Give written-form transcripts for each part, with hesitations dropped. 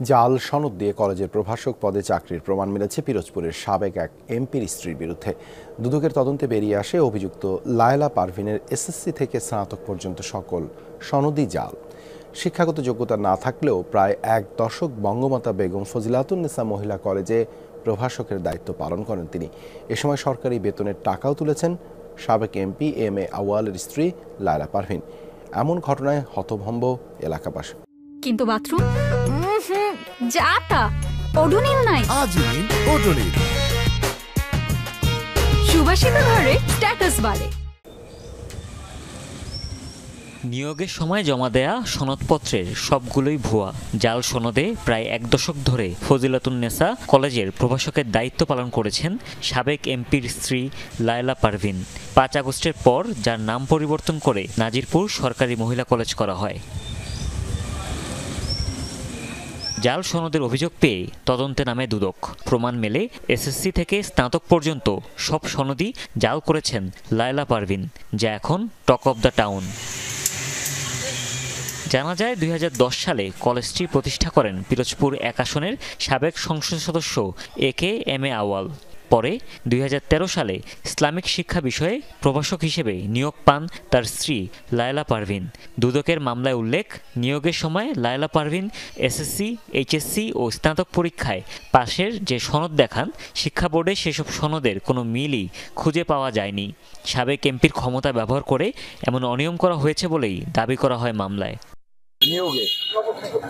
জাল সনদ দিয়ে কলেজের প্রভাষক পদে চাকরির প্রমাণ মিলেছে পিরোজপুরের সাবেক এক এমপির স্ত্রীর বিরুদ্ধে। দুদকের তদন্তে বেরিয়ে আসে অভিযুক্ত লায়লা পারভিনের এসএসসি থেকে স্নাতক পর্যন্ত সকল সনদই জাল। শিক্ষাগত যোগ্যতা না থাকলেও প্রায় এক দশক বঙ্গমাতা বেগম ফজিলাতুন্নেসা মহিলা কলেজে প্রভাষকের দায়িত্ব পালন করেন তিনি। এ সময় সরকারি বেতনের টাকাও তুলেছেন সাবেক এমপি এম এ আউয়ালের স্ত্রী লায়লা পারভিন। এমন ঘটনায় হতভম্ব এলাকাবাসী। কিন্তু বাথরুম যাতা ওডোনিল নাই। আজমিন ওডোনিল সুবাসিত ঘরে স্ট্যাটাস বাড়ে। নিয়োগের সময় জমা দেয়া সনদপত্রের সবগুলোই ভুয়া। জাল সনদে প্রায় এক দশক ধরে ফজিলাতুন্নেসা কলেজের প্রভাষকের দায়িত্ব পালন করেছেন সাবেক এমপির স্ত্রী লায়লা পারভিন। 5 আগস্টের পর যার নাম পরিবর্তন করে নাজিরপুর সরকারি মহিলা কলেজ করা হয়। জাল সনদের অভিযোগ পেয়ে তদন্তে নামে দুদক। প্রমাণ মেলে এসএসসি থেকে স্নাতক পর্যন্ত সব সনদই জাল করেছেন লায়লা পারভিন, যা এখন টক অব দ্য টাউন। জানা যায় 2010 সালে কলেজটি প্রতিষ্ঠা করেন পিরোজপুর 1 আসনের সাবেক সংসদ সদস্য একে এম এ আউয়াল। পরে 2013 সালে ইসলামিক শিক্ষা বিষয়ে প্রভাষক হিসেবে নিয়োগ পান তার স্ত্রী লায়লা পারভিন। দুদকের মামলায় উল্লেখ, নিয়োগের সময় লায়লা পারভিন এসএসসি, এইচএসসি ও স্নাতক পরীক্ষায় পাশের যে সনদ দেখান, শিক্ষা বোর্ডে সেসব সনদের কোনো মিলই খুঁজে পাওয়া যায়নি। সাবেক এমপির ক্ষমতা ব্যবহার করে এমন অনিয়ম করা হয়েছে বলেই দাবি করা হয় মামলায়। নিয়োগে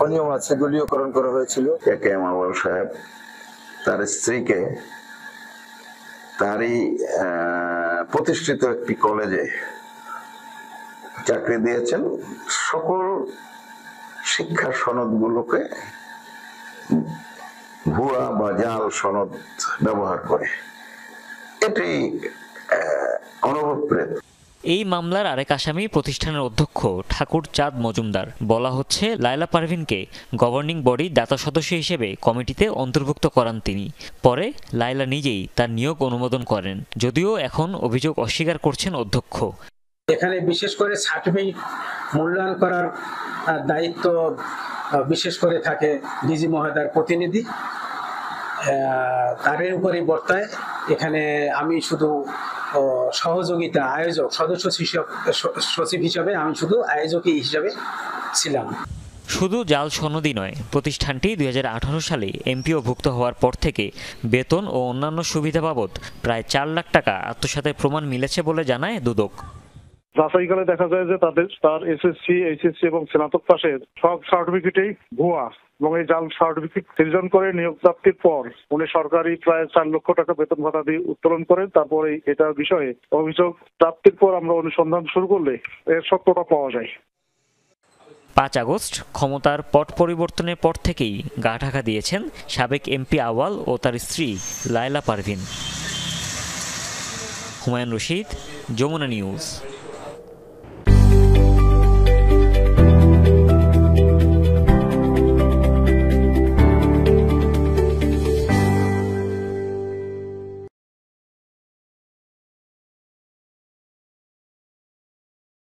অনিয়ম আছে, দলীয়করণ করা হয়েছিল। একে এম আউয়াল সাহেব তার স্ত্রীকে তারই প্রতিষ্ঠিত একটি কলেজে চাকরি দিয়েছেন। সকল শিক্ষা সনদগুলোকে ভুয়া বা জাল সনদ ব্যবহার করে, এটি অনুভবপ্রেত। এই মামলার আরেক আসামি প্রতিষ্ঠানের অধ্যক্ষ ঠাকুর চাঁদ মজুমদার। বলা হচ্ছে, লায়লা পারভিনকে গভর্নিং বডি দাতা সদস্য হিসেবে কমিটিতে অন্তর্ভুক্ত করান তিনি। পরে লায়লা নিজেই তার নিয়োগ অনুমোদন করেন, যদিও এখন অভিযোগ অস্বীকার করছেন অধ্যক্ষ। এখানে বিশেষ করে সার্টিফিকেট মূল্যায়ন করার দায়িত্ব বিশেষ করে থাকে ডিজি মহোদয়ের প্রতিনিধি, তারের উপরই বর্তায়। এখানে আমি শুধু সহযোগিতা আয়োজক সদস্য সচিব হিসাবে আমি শুধু আয়োজকই হিসাবে ছিলাম। শুধু জাল সনদই নয়, প্রতিষ্ঠানটি 2018 সালে এমপিওভুক্ত হওয়ার পর থেকে বেতন ও অন্যান্য সুবিধা বাবদ প্রায় 4 লাখ টাকা আত্মসাতের প্রমাণ মিলেছে বলে জানায় দুদক। যাচাইকালে দেখা যায় যে তার এসএসসি, এইচএসসি এবং স্নাতক পাশের সব সার্টিফিকেটেই ভুয়া এবং এই জাল সার্টিফিকেট সৃজন করে নিয়োগ প্রাপ্তির পর উনি সরকারি প্রায় 4 লক্ষ টাকা বেতন ভাতা দিয়ে উত্তোলন করেন। তারপরে এটার বিষয়ে অভিযোগ প্রাপ্তির পর আমরা অনুসন্ধান শুরু করলে এর সত্যতা পাওয়া যায়। 5 আগস্ট ক্ষমতার পট পরিবর্তনের পর থেকেই গা ঢাকা দিয়েছেন সাবেক এমপি আউয়াল ও তার স্ত্রী লায়লা পারভিন। হুমায়ুন রশিদ, যমুনা নিউজ।